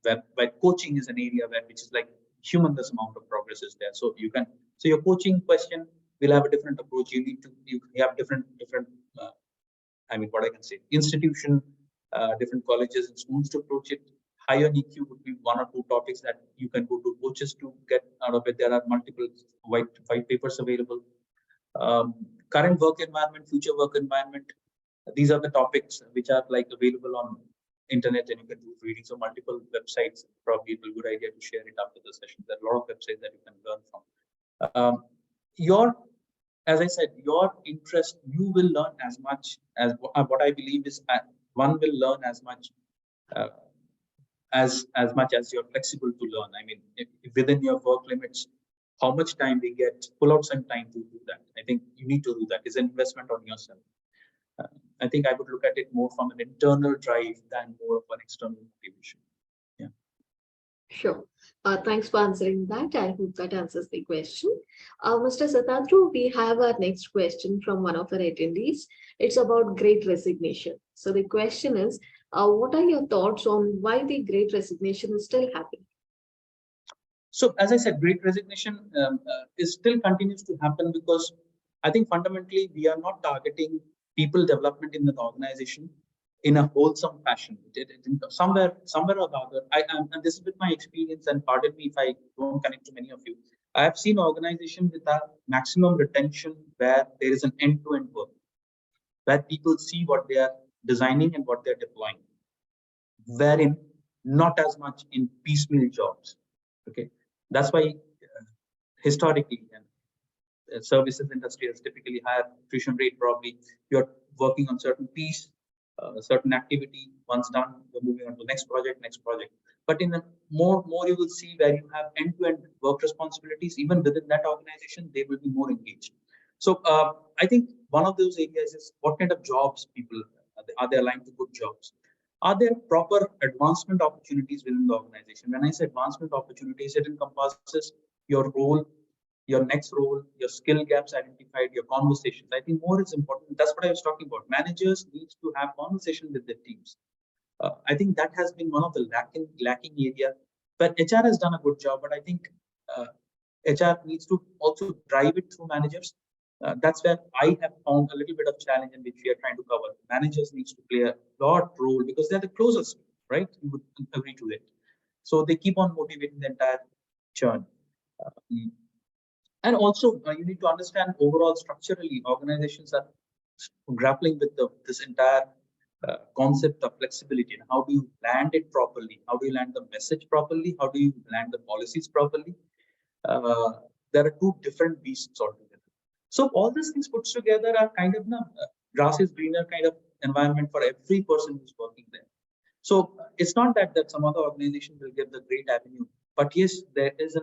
where coaching is an area which is like humongous amount of progress is there. So your coaching question will have a different approach. You have different what I can say, institution, different colleges and schools to approach it. Higher EQ would be one or two topics that you can go to coaches to get out of it. There are multiple white papers available. Current work environment, future work environment. These are the topics which are like available on internet, and you can do reading. So multiple websites. Probably a good idea to share it after the session. There are a lot of websites that you can learn from. Your, as I said, your interest, you will learn as much as what I believe is one will learn as much uh, as much as you're flexible to learn. I mean, if within your work limits, how much time we get, pull out some time to do that. I think you need to do that. It's an investment on yourself. Uh, I think I would look at it more from an internal drive than more of an external motivation. Yeah. Sure. Thanks for answering that. I hope that answers the question. Mr. Satadru, we have our next question from one of our attendees. It's about great resignation. So the question is, what are your thoughts on why the great resignation is still happening? So as I said, great resignation is still continues to happen because I think fundamentally we are not targeting people development in an organization in a wholesome fashion. Somewhere or the other, and this is with my experience, and pardon me if I don't connect to many of you. I have seen organizations with a maximum retention where there is an end-to-end work, where people see what they are designing and what they're deploying, wherein not as much in piecemeal jobs. Okay, that's why historically, and services industry has typically higher attrition rate. Probably you're working on certain piece, certain activity. Once done, you're moving on to next project. But in a more you will see where you have end-to-end work responsibilities. Even within that organization, they will be more engaged. So I think one of those areas is what kind of jobs people are they aligned to good jobs? Are there proper advancement opportunities within the organization? When I say advancement opportunities, it encompasses your role, your next role, your skill gaps identified, your conversations. I think more is important. That's what I was talking about. Managers need to have conversation with their teams. I think that has been one of the lacking area. But HR has done a good job, but I think HR needs to also drive it through managers. That's where I have found a little bit of challenge in which we are trying to cover. Managers needs to play a lot role because they're the closest, right? You would agree to it. So they keep on motivating the entire churn. And also, you need to understand overall structurally, organizations are grappling with this entire concept of flexibility. And how do you land it properly? How do you land the message properly? How do you land the policies properly? There are two different beasts altogether. So all these things put together are kind of grass is greener kind of environment for every person who's working there. So it's not that some other organization will give the great avenue, but yes, there's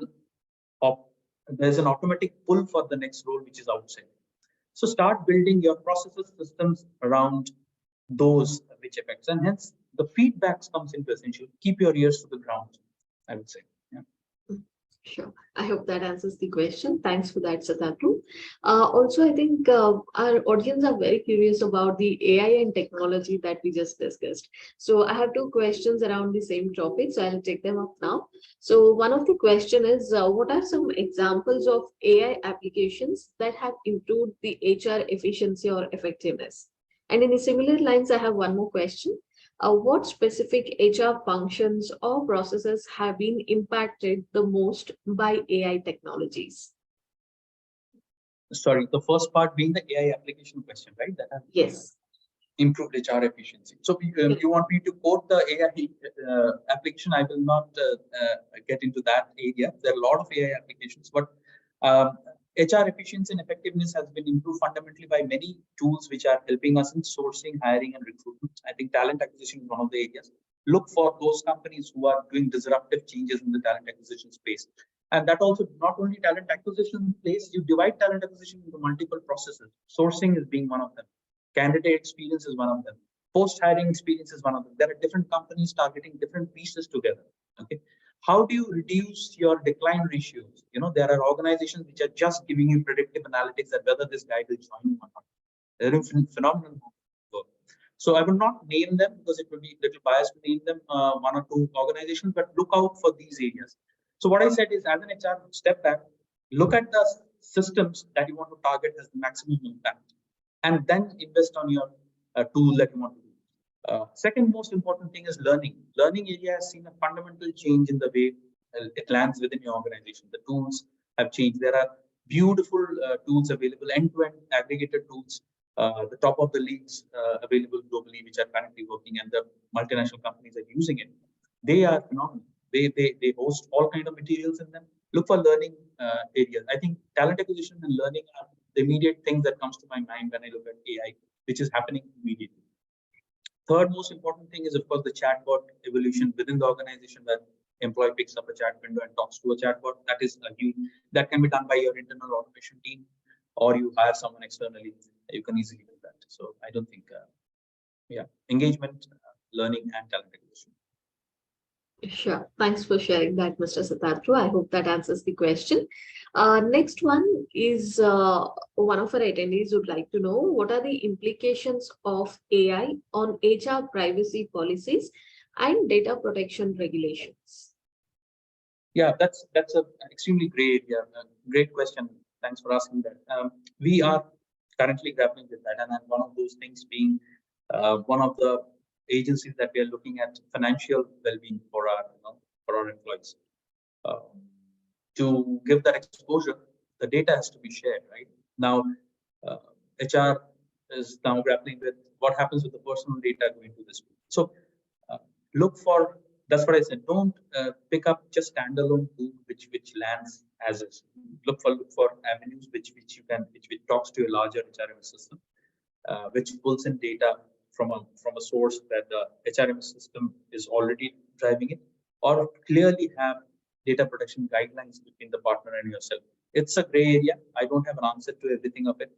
an automatic pull for the next role which is outside. So start building your processes, systems around those which affects, and hence the feedbacks comes into essential. Keep your ears to the ground, I would say. Yeah. Sure. I hope that answers the question. Thanks for that, Satadru. Also, I think our audience are very curious about the AI and technology that we just discussed. So I have two questions around the same topic, so I'll take them up now. So one of the question is, what are some examples of AI applications that have improved the HR efficiency or effectiveness? And in the similar lines, I have one more question. What specific HR functions or processes have been impacted the most by AI technologies? Sorry, the first part being the AI application question, right? Yes. improved HR efficiency. So you want me to quote the AI application? I will not get into that area. There are a lot of AI applications, but HR efficiency and effectiveness has been improved fundamentally by many tools which are helping us in sourcing, hiring, and recruitment. I think talent acquisition is one of the areas. Look for those companies who are doing disruptive changes in the talent acquisition space. And that also not only talent acquisition place, you divide talent acquisition into multiple processes. Sourcing is being one of them. Candidate experience is one of them. Post-hiring experience is one of them. There are different companies targeting different pieces together. Okay. How do you reduce your decline ratios? There are organizations which are just giving you predictive analytics that whether this guy will join or not. They're doing phenomenal work. So I will not name them because it will be a little biased to name them, one or two organizations, but look out for these areas. So what I said is, as an HR, step back, look at the systems that you want to target as the maximum impact, and then invest on your tool that you want to do. Second most important thing is learning. Learning area has seen a fundamental change in the way it lands within your organization. The tools have changed. There are beautiful tools available, end-to-end aggregated tools, the top of the leagues available globally, which are currently working, and the multinational companies are using it. They are phenomenal. They host all kind of materials in them. Look for learning areas. I think talent acquisition and learning are the immediate thing that comes to my mind when I look at AI, which is happening immediately. Third most important thing is, of course, the chatbot evolution within the organization, where employee picks up a chat window and talks to a chatbot. That is a huge, that can be done by your internal automation team, or you hire someone externally. You can easily do that. So I don't think, engagement, learning, and talent acquisition. Sure. Thanks for sharing that, Mr. Satadru. I hope that answers the question. Next one is one of our attendees would like to know, what are the implications of AI on HR privacy policies and data protection regulations? Yeah, that's an extremely great question. Thanks for asking that. We are currently grappling with that, and one of those things being one of the agencies that we are looking at financial well-being for our employees. To give that exposure, the data has to be shared, right? Now, HR is now grappling with what happens with the personal data going to this. So look for, that's what I said, don't pick up just standalone tool which lands as is. Look for avenues which talks to a larger HRMS system, which pulls in data from a source that the HRMS system is already driving it, or clearly have data protection guidelines between the partner and yourself. It's a gray area. I don't have an answer to everything of it.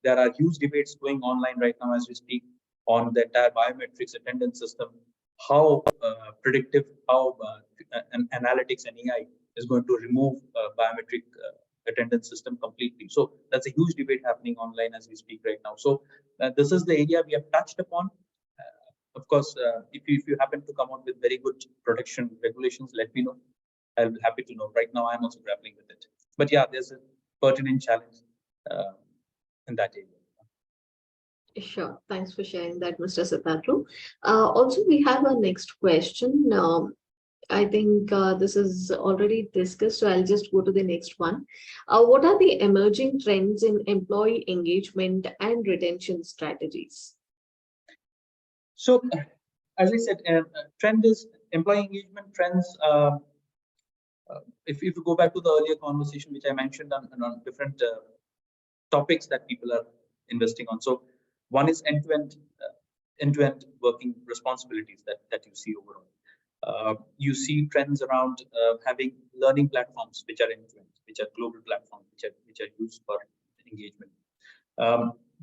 There are huge debates going online right now as we speak on the entire biometrics attendance system, how predictive, how analytics and AI is going to remove biometric attendance system completely. So that's a huge debate happening online as we speak right now. So this is the area we have touched upon. Of course, if you happen to come out with very good protection regulations, let me know. I'll be happy to know. Right now, I'm also grappling with it. But yeah, there's a pertinent challenge in that area. Sure. Thanks for sharing that, Mr. Satadru. Also, we have a next question. I think this is already discussed, so I'll just go to the next one. What are the emerging trends in employee engagement and retention strategies? So, as I said, trend is employee engagement trends. If you go back to the earlier conversation, which I mentioned on different topics that people are investing on. So, one is end-to-end working responsibilities that you see overall. You see trends around having learning platforms which are end-to-end, which are global platforms, which are used for engagement.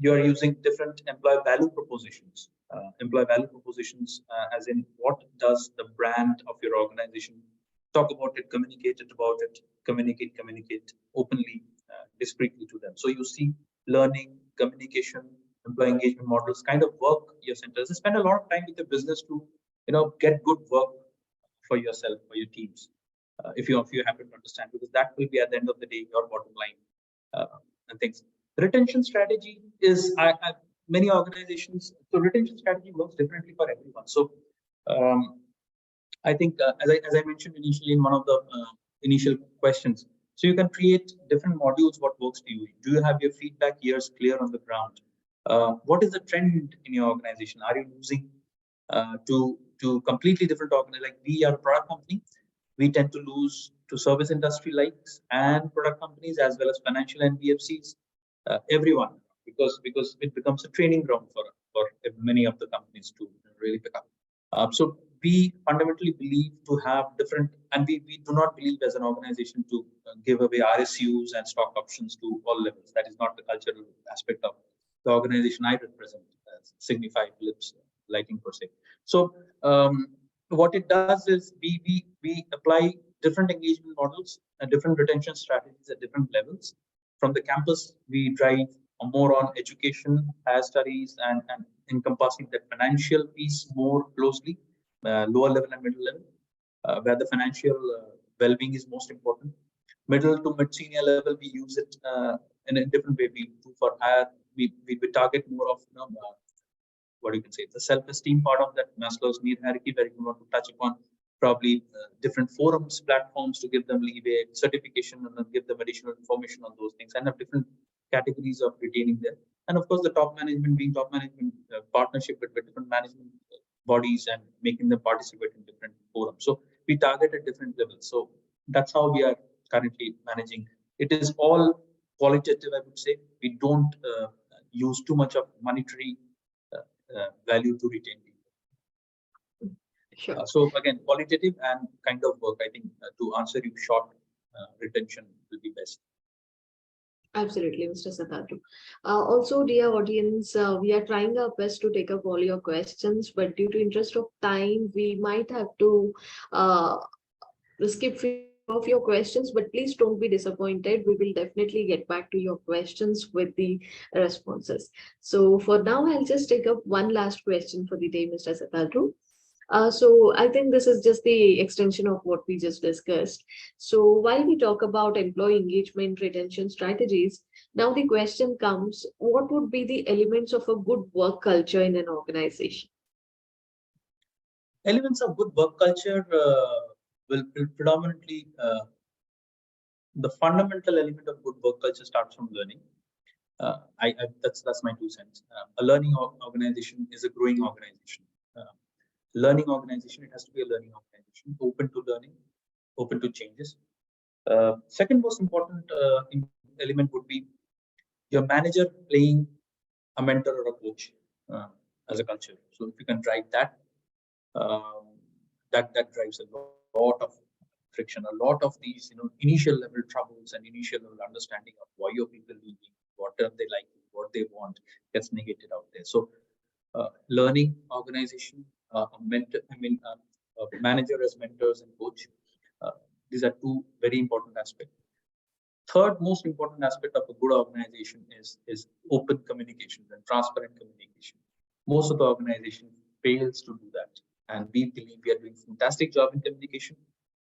You are using different employee value propositions. As in, what does the brand of your organization talk about it, communicate about it, communicate openly, discreetly to them. So you see learning, communication, employee engagement models kind of work your centers. Spend a lot of time with the business to get good work for yourself, for your teams, if you happen to understand, because that will be at the end of the day your bottom line and things. Retention strategy is many organizations. So retention strategy works differently for everyone. So I think as I mentioned initially in one of the initial questions, so you can create different modules. What works for you? Do you have your feedback ears clear on the ground? What is the trend in your organization? Are you losing to completely different organizations? Like we are a product company, we tend to lose to service industry likes and product companies as well as financial NBFCs, everyone, because it becomes a training ground for many of the companies to really pick up. So we fundamentally believe to have different, and we do not believe as an organization to give away RSUs and stock options to all levels. That is not the cultural aspect of the organization I represent, Signify Philips Lighting per se. So what it does is we apply different engagement models and different retention strategies at different levels. From the campus, we drive more on education, higher studies, and encompassing the financial piece more closely, lower level and middle level, where the financial well-being is most important. Middle to mid-senior level, we use it in a different way. We do for higher, we target more of what you can say, the self-esteem part of that Maslow's need hierarchy, where you want to touch upon probably different forums, platforms to give them leeway, certification, and then give them additional information on those things, and have different categories of retaining there. And of course, the top management being top management partnership with different management bodies and making them participate in different forums. So we target at different levels. So that's how we are currently managing. It is all qualitative, I would say. We don't use too much of monetary value to retain people. Sure. So again, qualitative and kind of work, I think to answer you short, retention will be best. Absolutely, Mr. Satadru. Also, dear audience, we are trying our best to take up all your questions, but due to interest of time, we might have to skip few of your questions, but please don't be disappointed. We will definitely get back to your questions with the responses. So for now, I'll just take up one last question for the day, Mr. Satadru. So I think this is just the extension of what we just discussed. So while we talk about employee engagement retention strategies, now the question comes, what would be the elements of a good work culture in an organization? Elements of good work culture will predominantly, the fundamental element of good work culture starts from learning. That's my 2 cents. A learning organization is a growing organization. Learning organization, it has to be a learning organization, open to learning, open to changes. Second most important element would be your manager playing a mentor or a coach as a culture. So if you can drive that, that drives a lot of friction, a lot of these initial level troubles and initial level understanding of why your people leaving, what are they like, what they want, gets negated out there. So learning organization, manager as mentors and coach. These are 2 very important aspects. Third most important aspect of a good organization is open communication and transparent communication. Most of the organization fails to do that, and we believe we are doing a fantastic job in communication.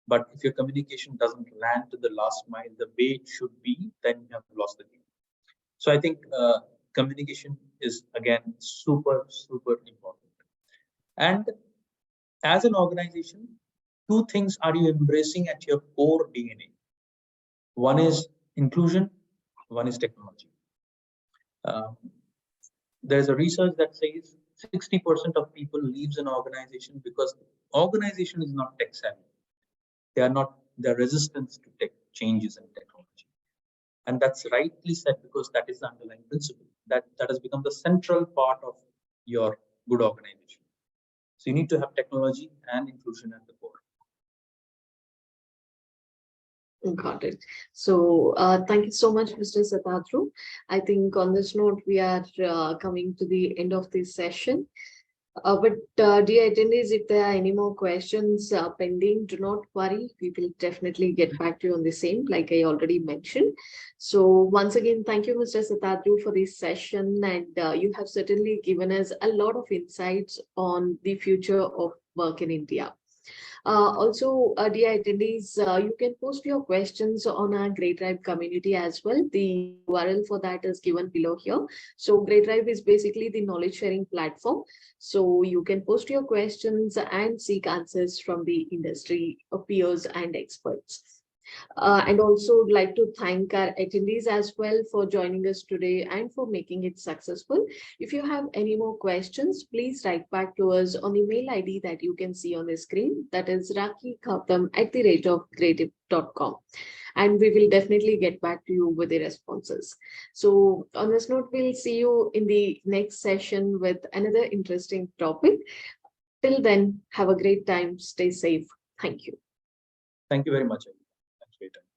But if your communication doesn't land to the last mile the way it should be, then you have lost the game. So I think communication is again super important. And as an organization, 2 things are you embracing at your core DNA. One is inclusion, one is technology. There's a research that says 60% of people leaves an organization because the organization is not tech savvy. They're resistant to tech changes and technology. And that's rightly said, because that is the underlying principle. That has become the central part of your good organization. So you need to have technology and inclusion at the core. Got it. So thank you so much, Mr. Satadru. I think on this note, we are coming to the end of this session. But dear attendees, if there are any more questions pending, do not worry. We will definitely get back to you on the same, like I already mentioned. So once again, thank you, Mr. Satadru, for this session. And you have certainly given us a lot of insights on the future of work in India. Also, dear attendees, you can post your questions on our greytHR community as well. The URL for that is given below here. So greytHR is basically the knowledge sharing platform. So you can post your questions and seek answers from the industry peers and experts. And also would like to thank our attendees as well for joining us today and for making it successful. If you have any more questions, please write back to us on the mail ID that you can see on the screen. That is rakikautam@creative.com. And we will definitely get back to you with the responses. So on this note, we'll see you in the next session with another interesting topic. Till then, have a great time. Stay safe. Thank you. Thank you very much. Thanks for your time.